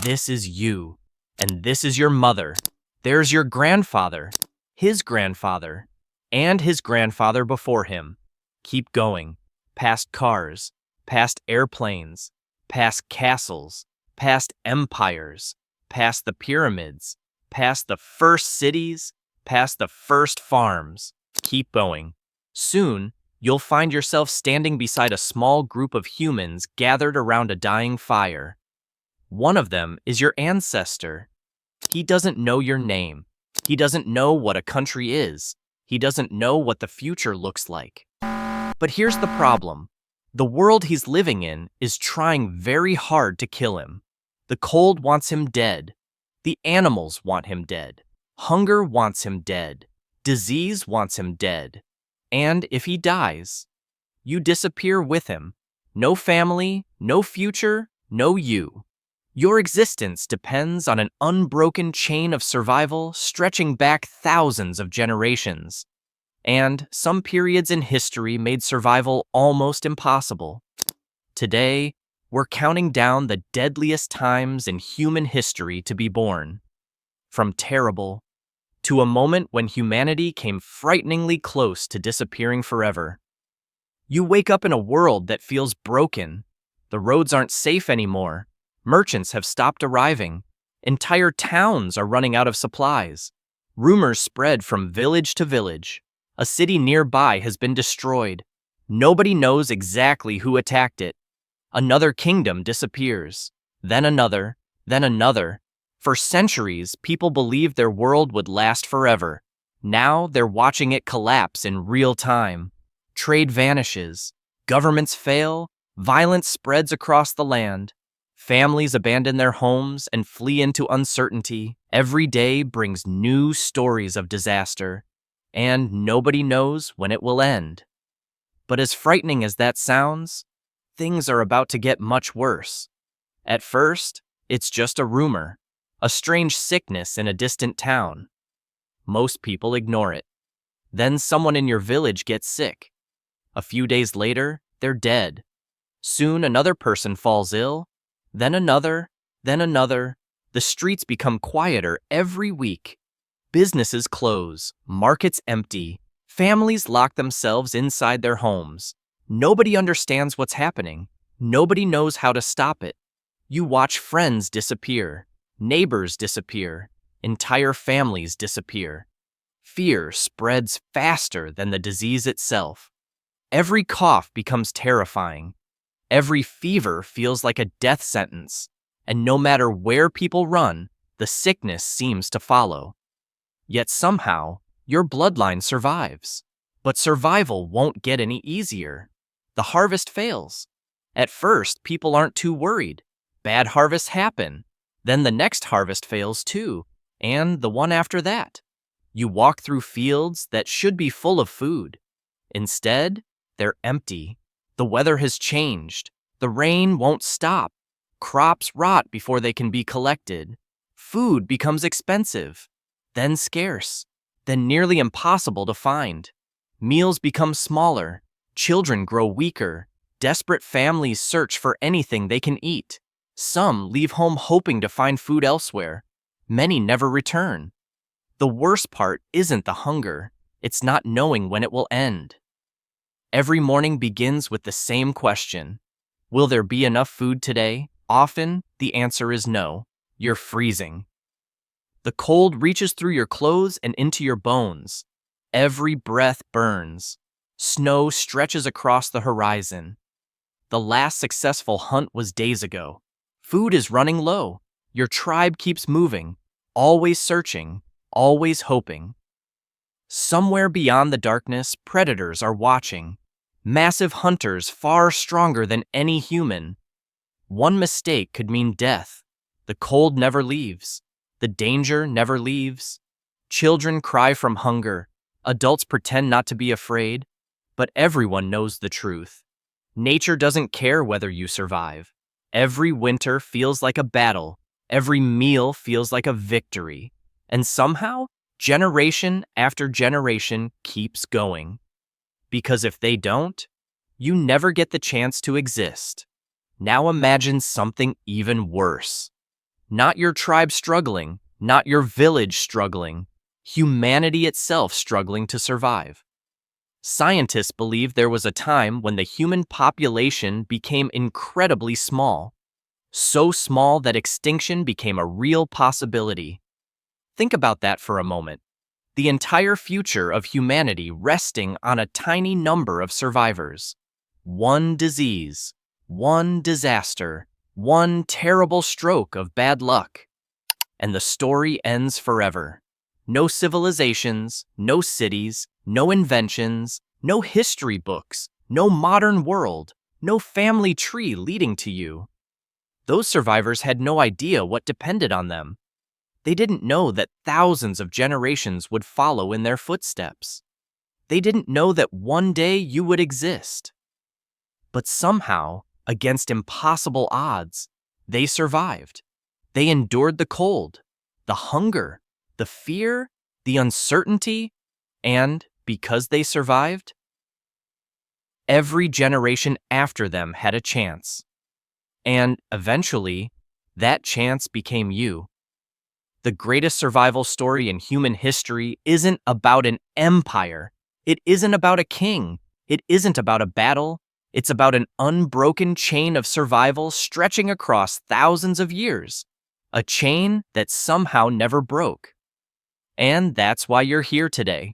This is you, and this is your mother. There's your grandfather, his grandfather, and his grandfather before him. Keep going, past cars, past airplanes, past castles, past empires, past the pyramids, past the first cities, past the first farms. Keep going. Soon, you'll find yourself standing beside a small group of humans gathered around a dying fire. One of them is your ancestor. He doesn't know your name. He doesn't know what a country is. He doesn't know what the future looks like. But here's the problem. The world he's living in is trying very hard to kill him. The cold wants him dead. The animals want him dead. Hunger wants him dead. Disease wants him dead. And if he dies, you disappear with him. No family, no future, no you. Your existence depends on an unbroken chain of survival stretching back thousands of generations. And some periods in history made survival almost impossible. Today, we're counting down the deadliest times in human history to be born. From terrible to a moment when humanity came frighteningly close to disappearing forever. You wake up in a world that feels broken. The roads aren't safe anymore. Merchants have stopped arriving. Entire towns are running out of supplies. Rumors spread from village to village. A city nearby has been destroyed. Nobody knows exactly who attacked it. Another kingdom disappears. Then another, then another. For centuries, people believed their world would last forever. Now they're watching it collapse in real time. Trade vanishes. Governments fail. Violence spreads across the land. Families abandon their homes and flee into uncertainty. Every day brings new stories of disaster, and nobody knows when it will end. But as frightening as that sounds, things are about to get much worse. At first, it's just a rumor, a strange sickness in a distant town. Most people ignore it. Then someone in your village gets sick. A few days later, they're dead. Soon another person falls ill. Then another, then another. The streets become quieter every week. Businesses close, markets empty, families lock themselves inside their homes. Nobody understands what's happening. Nobody knows how to stop it. You watch friends disappear, neighbors disappear, entire families disappear. Fear spreads faster than the disease itself. Every cough becomes terrifying. Every fever feels like a death sentence, and no matter where people run, the sickness seems to follow. Yet somehow, your bloodline survives. But survival won't get any easier. The harvest fails. At first, people aren't too worried. Bad harvests happen. Then the next harvest fails too, and the one after that. You walk through fields that should be full of food. Instead, they're empty. The weather has changed. The rain won't stop. Crops rot before they can be collected. Food becomes expensive, then scarce, then nearly impossible to find. Meals become smaller. Children grow weaker. Desperate families search for anything they can eat. Some leave home hoping to find food elsewhere. Many never return. The worst part isn't the hunger. It's not knowing when it will end. Every morning begins with the same question. Will there be enough food today? Often, the answer is no. You're freezing. The cold reaches through your clothes and into your bones. Every breath burns. Snow stretches across the horizon. The last successful hunt was days ago. Food is running low. Your tribe keeps moving, always searching, always hoping. Somewhere beyond the darkness, predators are watching. Massive hunters far stronger than any human. One mistake could mean death. The cold never leaves. The danger never leaves. Children cry from hunger. Adults pretend not to be afraid. But everyone knows the truth. Nature doesn't care whether you survive. Every winter feels like a battle. Every meal feels like a victory. And somehow, generation after generation keeps going. Because if they don't, you never get the chance to exist. Now imagine something even worse. Not your tribe struggling, not your village struggling. Humanity itself struggling to survive. Scientists believe there was a time when the human population became incredibly small. So small that extinction became a real possibility. Think about that for a moment. The entire future of humanity resting on a tiny number of survivors. One disease, one disaster, one terrible stroke of bad luck. And the story ends forever. No civilizations, no cities, no inventions, no history books, no modern world, no family tree leading to you. Those survivors had no idea what depended on them. They didn't know that thousands of generations would follow in their footsteps. They didn't know that one day you would exist. But somehow, against impossible odds, they survived. They endured the cold, the hunger, the fear, the uncertainty, and because they survived, every generation after them had a chance. And eventually, that chance became you. The greatest survival story in human history isn't about an empire. It isn't about a king. It isn't about a battle. It's about an unbroken chain of survival stretching across thousands of years. A chain that somehow never broke. And that's why you're here today.